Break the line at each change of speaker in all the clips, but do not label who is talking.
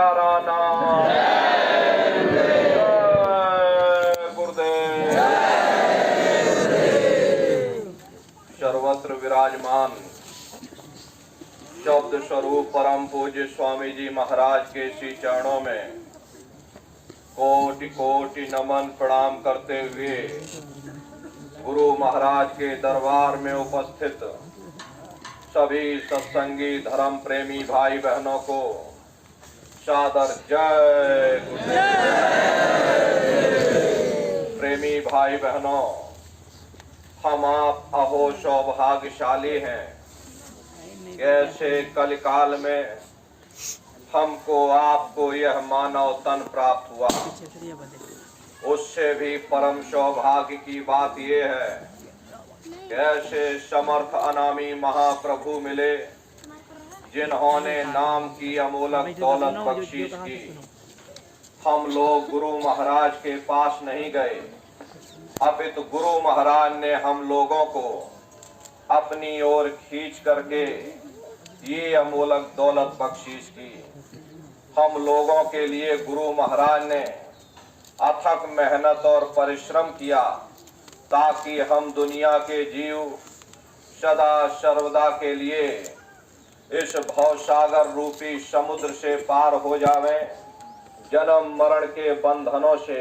प्यारा नाम। जय गुरुदेव। सर्वत्र विराजमान शब्द स्वरूप परम पूज्य स्वामी जी महाराज के श्री चरणों में कोटि कोटि नमन प्रणाम करते हुए गुरु महाराज के दरबार में उपस्थित सभी सत्संगी धर्म प्रेमी भाई बहनों को सादर जय गुरुदेव। प्रेमी भाई बहनों, हम आप अहो सौभाग्यशाली हैं। ऐसे कलिकाल में हमको आपको यह मानव तन प्राप्त हुआ। उससे भी परम सौभाग्य की बात यह है, ऐसे समर्थ अनामी महाप्रभु मिले जिन्होंने नाम की अमूलक दौलत बख्शीश की। हम लोग गुरु महाराज के पास नहीं गए, अपितु गुरु महाराज ने हम लोगों को अपनी ओर खींच करके ये अमूलक दौलत बख्शीश की। हम लोगों के लिए गुरु महाराज ने अथक मेहनत और परिश्रम किया ताकि हम दुनिया के जीव सदा सर्वदा के लिए इस भवसागर रूपी समुद्र से पार हो जावें, जन्म मरण के बंधनों से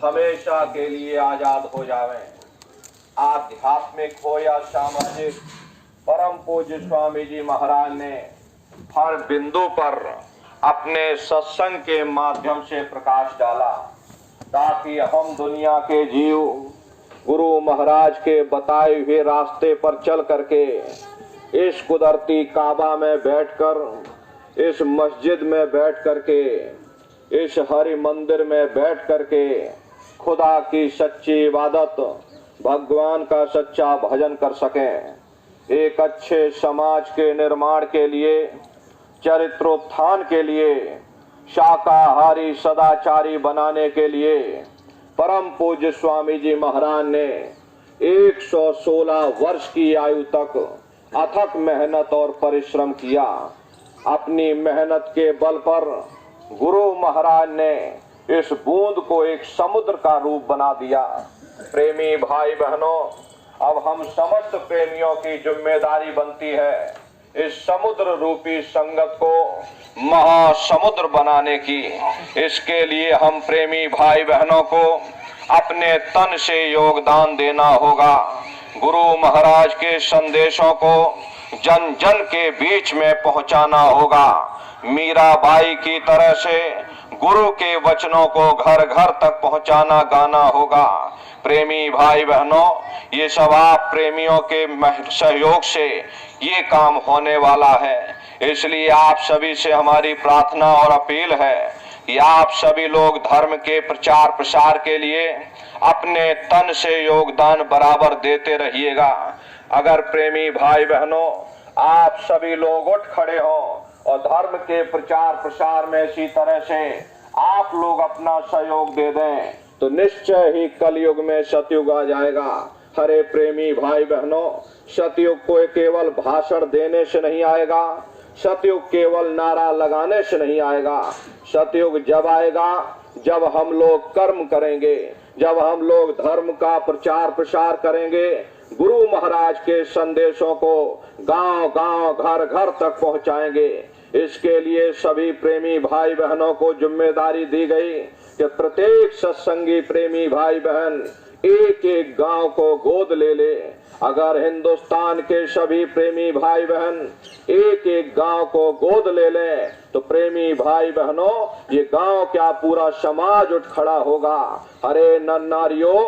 हमेशा के लिए आजाद हो जावें। आध्यात्मिक हो या सामाजिक, परम पूज्य स्वामी जी महाराज ने हर बिंदु पर अपने सत्संग के माध्यम से प्रकाश डाला ताकि हम दुनिया के जीव गुरु महाराज के बताए हुए रास्ते पर चल करके इस कुदरती काबा में बैठकर, इस मस्जिद में बैठ करके, इस हरि मंदिर में बैठ करके खुदा की सच्ची इबादत, भगवान का सच्चा भजन कर सकें। एक अच्छे समाज के निर्माण के लिए, चरित्रोत्थान के लिए, शाकाहारी सदाचारी बनाने के लिए परम पूज्य स्वामी जी महाराज ने 116 वर्ष की आयु तक अथक मेहनत और परिश्रम किया। अपनी मेहनत के बल पर गुरु महाराज ने इस बूंद को एक समुद्र का रूप बना दिया। प्रेमी भाई बहनों, अब हम समस्त प्रेमियों की जिम्मेदारी बनती है इस समुद्र रूपी संगत को महासमुद्र बनाने की। इसके लिए हम प्रेमी भाई बहनों को अपने तन से योगदान देना होगा। गुरु महाराज के संदेशों को जन जन के बीच में पहुंचाना होगा। मीराबाई की तरह से गुरु के वचनों को घर घर तक पहुंचाना गाना होगा। प्रेमी भाई बहनों, ये सब आप प्रेमियों के सहयोग से ये काम होने वाला है। इसलिए आप सभी से हमारी प्रार्थना और अपील है कि आप सभी लोग धर्म के प्रचार प्रसार के लिए अपने तन से योगदान बराबर देते रहिएगा। अगर प्रेमी भाई बहनों आप सभी लोग उठ खड़े हो और धर्म के प्रचार प्रसार में इसी तरह से आप लोग अपना सहयोग दे दें तो निश्चय ही कलयुग में सतयुग आ जाएगा। हरे प्रेमी भाई बहनों, सतयुग को केवल भाषण देने से नहीं आएगा, सतयुग केवल नारा लगाने से नहीं आएगा। सतयुग जब आएगा जब हम लोग कर्म करेंगे, जब हम लोग धर्म का प्रचार प्रसार करेंगे, गुरु महाराज के संदेशों को गांव गांव घर घर तक पहुंचाएंगे। इसके लिए सभी प्रेमी भाई बहनों को जिम्मेदारी दी गई कि प्रत्येक सत्संगी प्रेमी भाई बहन एक एक गांव को गोद ले ले। अगर हिंदुस्तान के सभी प्रेमी भाई बहन एक एक गांव को गोद ले लें तो प्रेमी भाई बहनों ये गांव क्या पूरा समाज उठ खड़ा होगा। अरे नर नारियों,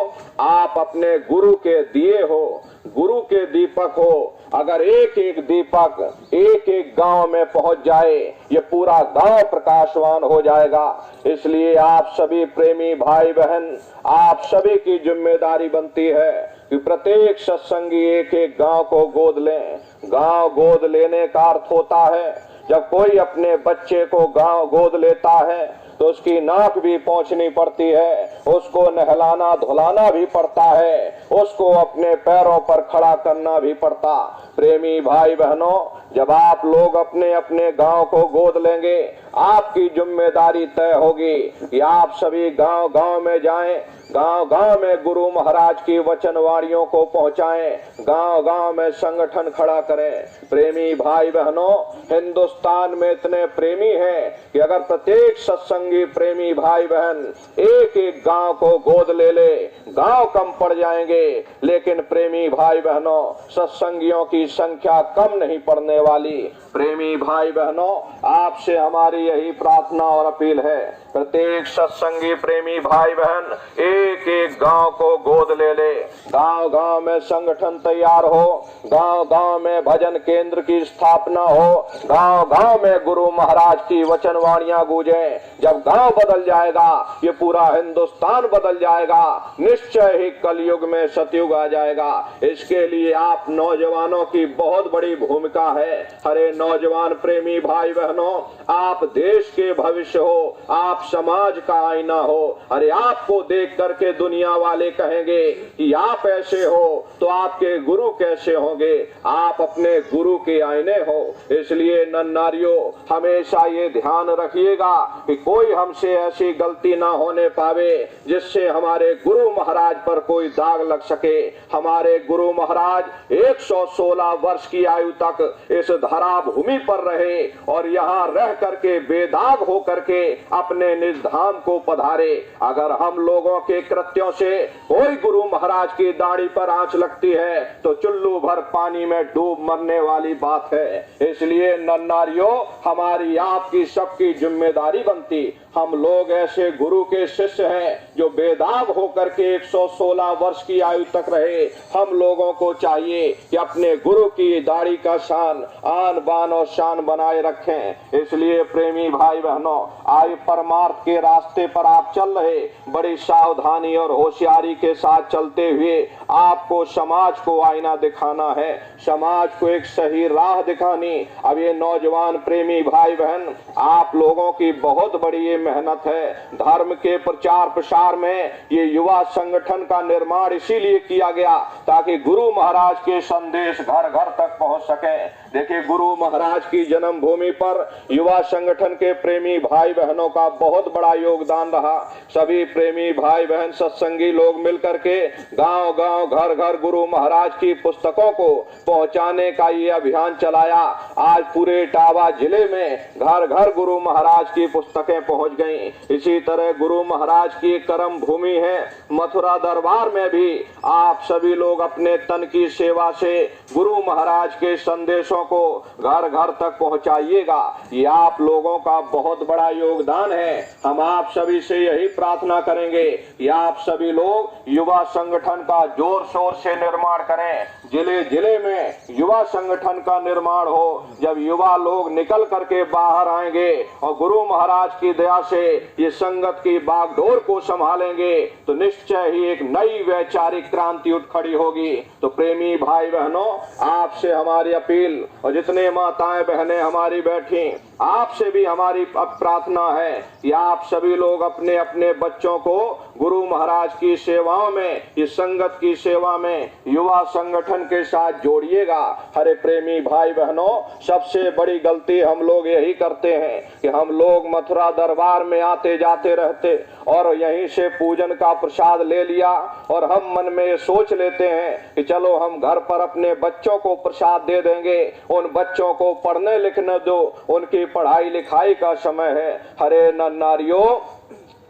आप अपने गुरु के दिए हो, गुरु के दीपक हो। अगर एक एक दीपक एक एक गांव में पहुंच जाए ये पूरा गांव प्रकाशवान हो जाएगा। इसलिए आप सभी प्रेमी भाई बहन, आप सभी की जिम्मेदारी बनती है कि प्रत्येक सत्संगी एक एक गांव को गोद लें। गांव गोद लेने का अर्थ होता है जब कोई अपने बच्चे को गांव गोद लेता है तो उसकी नाक भी पोंछनी पड़ती है, उसको नहलाना धुलाना भी पड़ता है, उसको अपने पैरों पर खड़ा करना भी पड़ता। प्रेमी भाई बहनों, जब आप लोग अपने अपने गांव को गोद लेंगे, आपकी जिम्मेदारी तय होगी कि आप सभी गांव गांव में जाएं, गांव गांव में गुरु महाराज की वचनवाणियों को पहुंचाएं, गांव गांव में संगठन खड़ा करें। प्रेमी भाई बहनों, हिंदुस्तान में इतने प्रेमी हैं कि अगर प्रत्येक सत्संगी प्रेमी भाई बहन एक एक गांव को गोद ले, गांव कम पड़ जाएंगे, लेकिन प्रेमी भाई बहनों, सत्संगियों की संख्या कम नहीं पड़ने वाली। प्रेमी भाई बहनों, आपसे हमारी यही प्रार्थना और अपील है, प्रत्येक सत्संगी प्रेमी भाई बहन एक एक गांव को गोद ले, गांव गांव में संगठन तैयार हो, गांव गांव में भजन केंद्र की स्थापना हो, गांव गांव में गुरु महाराज की वचनवाणियां गूंजें। जब गांव बदल जाएगा, ये पूरा हिंदुस्तान बदल जाएगा, निश्चय ही कलयुग में सतयुग आ जाएगा। इसके लिए आप नौजवानों की बहुत बड़ी भूमिका है। हरे नौजवान प्रेमी भाई बहनों, आप देश के भविष्य हो, आप समाज का आईना हो। अरे आपको देख करके दुनिया वाले कहेंगे कि आप ऐसे हो तो आपके गुरु कैसे होंगे, आप अपने गुरु के आईने हो। इसलिए नर नारियों, हमेशा ये ध्यान रखिएगा कि कोई हमसे ऐसी गलती ना होने पावे जिससे हमारे गुरु महाराज पर कोई दाग लग सके। हमारे गुरु महाराज 116 वर्ष की आयु तक इस धरा भूमि पर रहे और यहाँ रह करके बेदाग हो करके अपने निज धाम को पधारे। अगर हम लोगों के कृत्यों से कोई गुरु महाराज की दाढ़ी पर आंच लगती है तो चुल्लू भर पानी में डूब मरने वाली बात है। इसलिए नर नारियों, हमारी आपकी सबकी जिम्मेदारी बनती, हम लोग ऐसे गुरु के शिष्य हैं जो बेदाग होकर के 116 वर्ष की आयु तक रहे। हम लोगों को चाहिए कि अपने गुरु की दाढ़ी का शान, आन बान और शान बनाए रखें। इसलिए प्रेमी भाई बहनों, आयु परमार्थ के रास्ते पर आप चल रहे, बड़ी सावधानी और होशियारी के साथ चलते हुए आपको समाज को आईना दिखाना है, समाज को एक सही राह दिखानी। अब ये नौजवान प्रेमी भाई बहन, आप लोगों की बहुत बड़ी ये मेहनत है। धर्म के प्रचार प्रसार में ये युवा संगठन का निर्माण इसीलिए किया गया ताकि गुरु महाराज के संदेश घर घर तक पहुंच सके। देखिए, गुरु महाराज की जन्मभूमि पर युवा संगठन के प्रेमी भाई बहनों का बहुत बड़ा योगदान रहा। सभी प्रेमी भाई बहन सत्संगी लोग मिलकर के गांव गांव घर घर गुरु महाराज की पुस्तकों को पहुंचाने का ये अभियान चलाया। आज पूरे इटावा जिले में घर घर गुरु महाराज की पुस्तकें पहुंच गईं। इसी तरह गुरु महाराज की कर्म भूमि है मथुरा दरबार में भी आप सभी लोग अपने तन की सेवा से गुरु महाराज के संदेशों को घर घर तक पहुंचाइएगा। ये आप लोगों का बहुत बड़ा योगदान है। हम आप सभी से यही प्रार्थना करेंगे कि आप सभी लोग युवा संगठन का जोर शोर से निर्माण करें। जिले जिले में युवा संगठन का निर्माण हो। जब युवा लोग निकल करके बाहर आएंगे और गुरु महाराज की दया से ये संगत की बागडोर को संभालेंगे तो निश्चय ही एक नई वैचारिक क्रांति उठ खड़ी होगी। तो प्रेमी भाई बहनों, आपसे हमारी अपील, और जितने माताएं बहनें हमारी बैठी, आपसे भी हमारी प्रार्थना है कि आप सभी लोग अपने अपने बच्चों को गुरु महाराज की सेवाओं में, इस संगत की सेवा में युवा संगठन के साथ जोड़िएगा। हरे प्रेमी भाई बहनों, सबसे बड़ी गलती हम लोग यही करते हैं कि हम लोग मथुरा दरबार में आते जाते रहते और यहीं से पूजन का प्रसाद ले लिया और हम मन में ये सोच लेते हैं कि चलो हम घर पर अपने बच्चों को प्रसाद दे देंगे, उन बच्चों को पढ़ने लिखने दो, उनकी पढ़ाई लिखाई का समय है। हरे नर नारियों,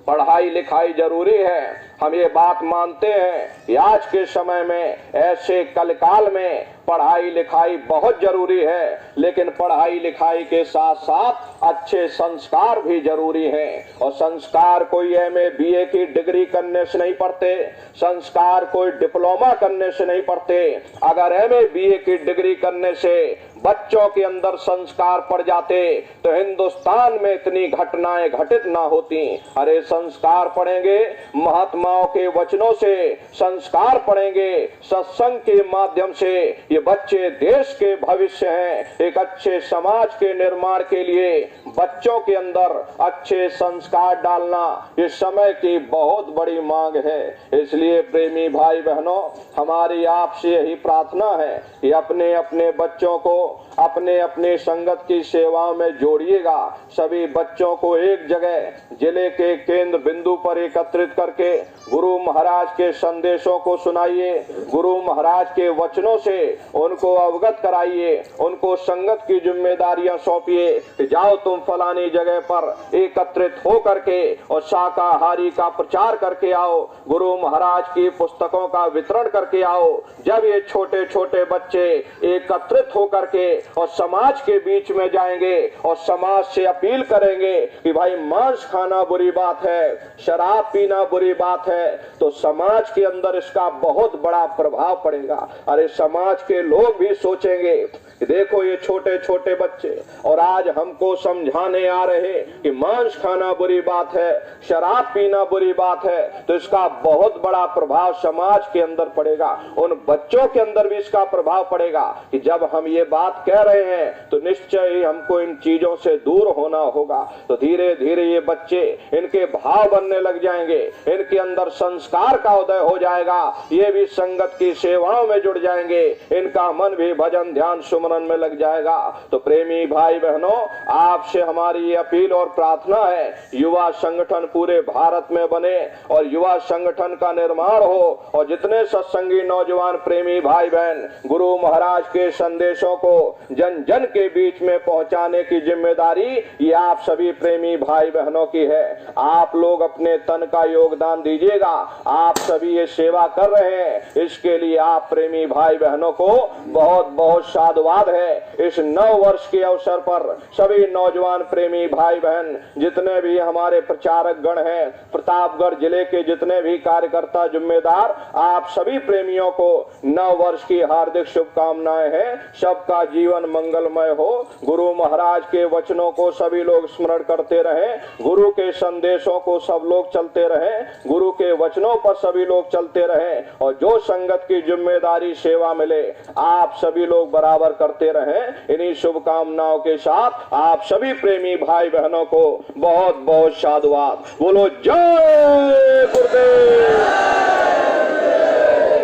पढ़ाई लिखाई जरूरी है। हम ये बात मानते हैं कि आज के समय में, ऐसे कलकाल में पढ़ाई लिखाई बहुत जरूरी है, लेकिन पढ़ाई लिखाई के साथ साथ अच्छे संस्कार भी जरूरी हैं। और संस्कार कोई एमए बीए की डिग्री करने से नहीं पढ़ते, संस्कार कोई डिप्लोमा करने से नहीं पढ़ते। अगर एमए बीए की डिग्री करने से बच्चों के अंदर संस्कार पड़ जाते तो हिंदुस्तान में इतनी घटनाएं घटित ना होती। अरे संस्कार पढ़ेंगे महात्माओं के वचनों से, संस्कार पढ़ेंगे सत्संग के माध्यम से। ये बच्चे देश के भविष्य हैं। एक अच्छे समाज के निर्माण के लिए बच्चों के अंदर अच्छे संस्कार डालना ये समय की बहुत बड़ी मांग है। इसलिए प्रेमी भाई बहनों, हमारी आपसे यही प्रार्थना है कि अपने अपने बच्चों को अपने अपने संगत की सेवाओं में जोड़िएगा। सभी बच्चों को एक जगह जिले के केंद्र बिंदु पर एकत्रित करके गुरु महाराज के संदेशों को सुनाइए, गुरु महाराज के वचनों से उनको अवगत कराइए, उनको संगत की जिम्मेदारियां सौंपिए कि जाओ तुम फलानी जगह पर एकत्रित हो करके और शाकाहारी का प्रचार करके आओ, गुरु महाराज की पुस्तकों का वितरण करके आओ। जब ये छोटे छोटे बच्चे एकत्रित हो करके और समाज के बीच में जाएंगे और समाज से अपील करेंगे कि भाई मांस खाना बुरी बात है, शराब पीना बुरी बात है, तो समाज के अंदर इसका बहुत बड़ा प्रभाव पड़ेगा। अरे समाज के लोग भी सोचेंगे कि देखो ये छोटे छोटे बच्चे और आज हमको समझाने आ रहे कि मांस खाना बुरी बात है, शराब पीना बुरी बात है, तो इसका बहुत बड़ा प्रभाव समाज के अंदर पड़ेगा। उन बच्चों के अंदर भी इसका प्रभाव पड़ेगा कि जब हम ये बात कह रहे हैं तो निश्चय ही हमको इन चीजों से दूर होना होगा। तो धीरे धीरे ये बच्चे इनके भाव बनने लग जाएंगे, इनके अंदर संस्कार का उदय हो जाएगा, ये भी संगत की सेवाओं में जुड़ जाएंगे, इनका मन भी भजन ध्यान सुमरन में लग जाएगा। तो प्रेमी भाई बहनों, आपसे हमारी ये अपील और प्रार्थना है, युवा संगठन पूरे भारत में बने और युवा संगठन का निर्माण हो और जितने सत्संगी नौजवान प्रेमी भाई बहन गुरु महाराज के संदेशों को जन जन के बीच में पहुंचाने की जिम्मेदारी ये आप सभी प्रेमी भाई बहनों की है। आप लोग अपने तन का योगदान दीजिएगा। आप सभी ये सेवा कर रहे हैं, इसके लिए आप प्रेमी भाई बहनों को बहुत बहुत साधुवाद है। इस नव वर्ष के अवसर पर सभी नौजवान प्रेमी भाई बहन जितने भी हमारे प्रचारक गण हैं, प्रतापगढ़ जिले के जितने भी कार्यकर्ता जिम्मेदार, आप सभी प्रेमियों को नव वर्ष की हार्दिक शुभकामनाएं हैं। सबका जीवन मंगलमय हो। गुरु महाराज के वचनों को सभी लोग स्मरण करते रहें, गुरु के संदेशों को सब लोग चलते रहें, गुरु के वचनों पर सभी लोग चलते रहें और जो संगत की जिम्मेदारी सेवा मिले आप सभी लोग बराबर करते रहें। इन्हीं शुभकामनाओं के साथ आप सभी प्रेमी भाई बहनों को बहुत बहुत साधुवाद। बोलो जय गुरुदेव,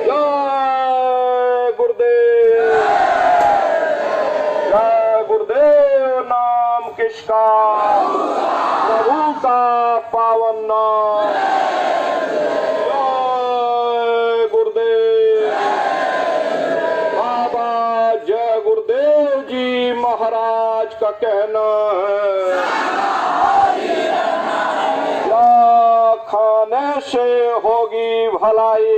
जय गुरुदेव, जय गुरुदेव। नाम किसका? प्रभु का पावन नाम। जय गुरुदेव। बाबा जय गुरुदेव जी महाराज का कहना है, या खाने से होगी भलाई,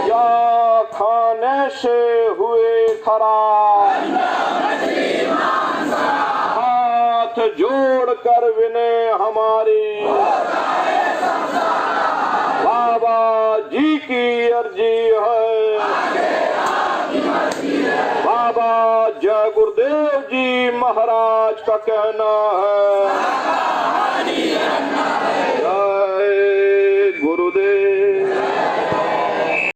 या खाने से हुए खराब, हाथ जोड़ कर विनय हमारी, बाबा जी की अर्जी है, बाबा जय गुरुदेव जी महाराज का कहना है।